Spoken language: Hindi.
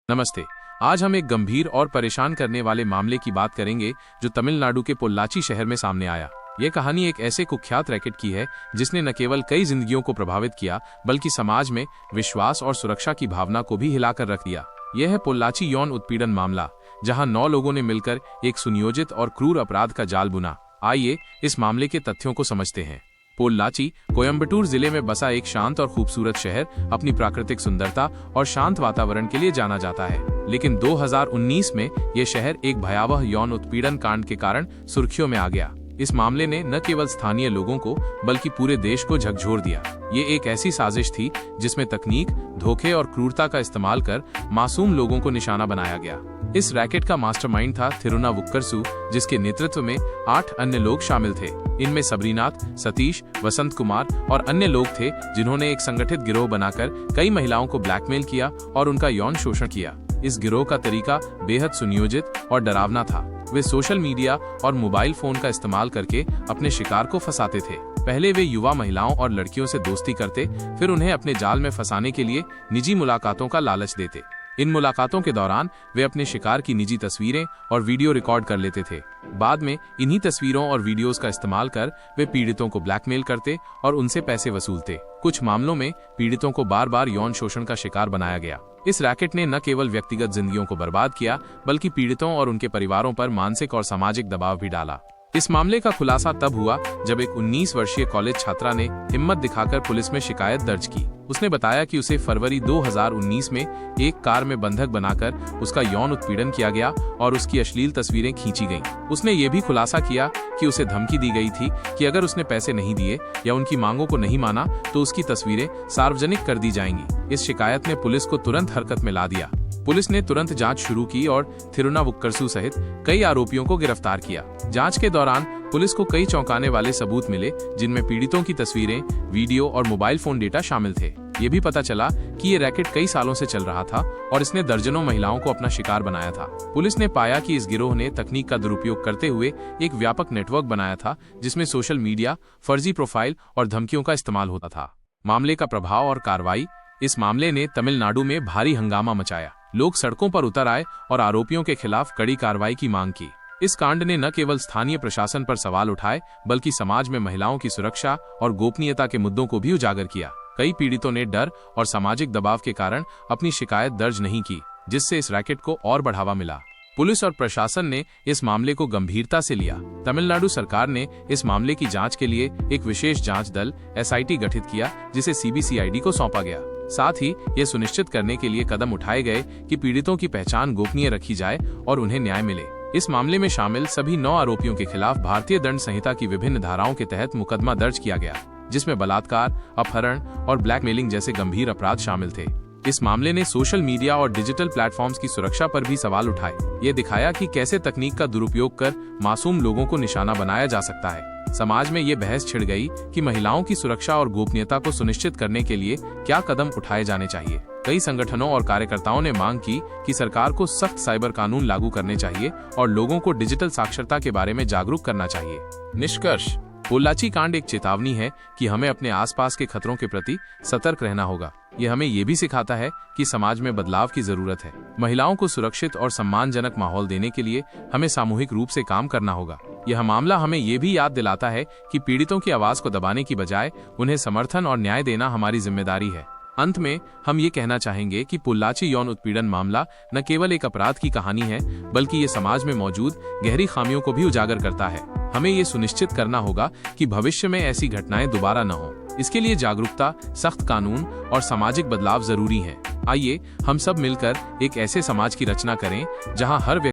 नमस्ते। आज हम एक गंभीर और परेशान करने वाले मामले की बात करेंगे जो तमिलनाडु के पोल्लाची शहर में सामने आया। ये कहानी एक ऐसे कुख्यात रैकेट की है जिसने न केवल कई जिंदगियों को प्रभावित किया बल्कि समाज में विश्वास और सुरक्षा की भावना को भी हिलाकर रख दिया। यह है पोल्लाची यौन उत्पीड़न मामला, जहां 9 लोगों ने मिलकर एक सुनियोजित और क्रूर अपराध का जाल बुना। आइए इस मामले के तथ्यों को समझते हैं। पोल्लाची कोयम्बटूर जिले में बसा एक शांत और खूबसूरत शहर अपनी प्राकृतिक सुंदरता और शांत वातावरण के लिए जाना जाता है। लेकिन 2019 में यह शहर एक भयावह यौन उत्पीड़न कांड के कारण सुर्खियों में आ गया। इस मामले ने न केवल स्थानीय लोगों को बल्कि पूरे देश को झकझोर दिया। ये एक ऐसी साजिश थी जिसमें तकनीक, धोखे और क्रूरता का इस्तेमाल कर मासूम लोगों को निशाना बनाया गया। इस रैकेट का मास्टरमाइंड था थिरुनावुक्करसु, जिसके नेतृत्व में 8 अन्य लोग शामिल थे। इनमें सबरीनाथ, सतीश, वसंत कुमार और अन्य लोग थे जिन्होंने एक संगठित गिरोह बनाकर कई महिलाओं को ब्लैकमेल किया और उनका यौन शोषण किया। इस गिरोह का तरीका बेहद सुनियोजित और डरावना था। वे सोशल मीडिया और मोबाइल फोन का इस्तेमाल करके अपने शिकार को फंसाते थे। पहले वे युवा महिलाओं और लड़कियों से दोस्ती करते, फिर उन्हें अपने जाल में फंसाने के लिए निजी मुलाकातों का लालच देते। इन मुलाकातों के दौरान वे अपने शिकार की निजी तस्वीरें और वीडियो रिकॉर्ड कर लेते थे। बाद में इन्हीं तस्वीरों और वीडियोस का इस्तेमाल कर वे पीड़ितों को ब्लैकमेल करते और उनसे पैसे वसूलते। कुछ मामलों में पीड़ितों को बार बार यौन शोषण का शिकार बनाया गया। इस रैकेट ने न केवल व्यक्तिगत जिंदगियों को बर्बाद किया बल्कि पीड़ितों और उनके परिवारों पर मानसिक और सामाजिक दबाव भी डाला। इस मामले का खुलासा तब हुआ जब एक 19 वर्षीय कॉलेज छात्रा ने हिम्मत दिखाकर पुलिस में शिकायत दर्ज की। उसने बताया कि उसे फरवरी 2019 में एक कार में बंधक बनाकर उसका यौन उत्पीड़न किया गया और उसकी अश्लील तस्वीरें खींची गईं। उसने ये भी खुलासा किया कि उसे धमकी दी गई थी कि अगर उसने पैसे नहीं दिए या उनकी मांगों को नहीं माना तो उसकी तस्वीरें सार्वजनिक कर दी जाएंगी। इस शिकायत ने पुलिस को तुरंत हरकत में ला दिया। पुलिस ने तुरंत जांच शुरू की और थिरुनावुक्करसु सहित कई आरोपियों को गिरफ्तार किया। जांच के दौरान पुलिस को कई चौंकाने वाले सबूत मिले, जिनमें पीड़ितों की तस्वीरें, वीडियो और मोबाइल फोन डेटा शामिल थे। ये भी पता चला कि ये रैकेट कई सालों से चल रहा था और इसने दर्जनों महिलाओं को अपना शिकार बनाया था। पुलिस ने पाया कि इस गिरोह ने तकनीक का दुरुपयोग करते हुए एक व्यापक नेटवर्क बनाया था, जिसमें सोशल मीडिया, फर्जी प्रोफाइल और धमकियों का इस्तेमाल होता था। मामले का प्रभाव और कार्रवाई। इस मामले ने तमिलनाडु में भारी हंगामा मचाया। लोग सड़कों पर उतर आए और आरोपियों के खिलाफ कड़ी कार्रवाई की मांग की। इस कांड ने न केवल स्थानीय प्रशासन पर सवाल उठाए बल्कि समाज में महिलाओं की सुरक्षा और गोपनीयता के मुद्दों को भी उजागर किया। कई पीड़ितों ने डर और सामाजिक दबाव के कारण अपनी शिकायत दर्ज नहीं की, जिससे इस रैकेट को और बढ़ावा मिला। पुलिस और प्रशासन ने इस मामले को गंभीरता से लिया। तमिलनाडु सरकार ने इस मामले की जांच के लिए एक विशेष जांच दल SIT गठित किया, जिसे CBCID को सौंपा गया। साथ ही ये सुनिश्चित करने के लिए कदम उठाए गए कि पीड़ितों की पहचान गोपनीय रखी जाए और उन्हें न्याय मिले। इस मामले में शामिल सभी 9 आरोपियों के खिलाफ भारतीय दंड संहिता की विभिन्न धाराओं के तहत मुकदमा दर्ज किया गया, जिसमें बलात्कार, अपहरण और ब्लैकमेलिंग जैसे गंभीर अपराध शामिल थे। इस मामले ने सोशल मीडिया और डिजिटल प्लेटफॉर्म्स की सुरक्षा पर भी सवाल उठाए। ये दिखाया कि कैसे तकनीक का दुरुपयोग कर मासूम लोगों को निशाना बनाया जा सकता है। समाज में ये बहस छिड़ गई कि महिलाओं की सुरक्षा और गोपनीयता को सुनिश्चित करने के लिए क्या कदम उठाए जाने चाहिए। कई संगठनों और कार्यकर्ताओं ने मांग की कि सरकार को सख्त साइबर कानून लागू करने चाहिए और लोगों को डिजिटल साक्षरता के बारे में जागरूक करना चाहिए। निष्कर्ष: पोल्लाची कांड एक चेतावनी है कि हमें अपने आसपास के खतरों के प्रति सतर्क रहना होगा। ये हमें ये भी सिखाता है कि समाज में बदलाव की जरूरत है। महिलाओं को सुरक्षित और सम्मानजनक माहौल देने के लिए हमें सामूहिक रूप से काम करना होगा। यह मामला हमें ये भी याद दिलाता है कि पीड़ितों की आवाज को दबाने की बजाय उन्हें समर्थन और न्याय देना हमारी जिम्मेदारी है। अंत में हम ये कहना चाहेंगे कि पोल्लाची यौन उत्पीड़न मामला न केवल एक अपराध की कहानी है बल्कि ये समाज में मौजूद गहरी खामियों को भी उजागर करता है। हमें ये सुनिश्चित करना होगा कि भविष्य में ऐसी घटनाएं दोबारा न हो। इसके लिए जागरूकता, सख्त कानून और सामाजिक बदलाव जरूरी है। आइए हम सब मिलकर एक ऐसे समाज की रचना करें जहां हर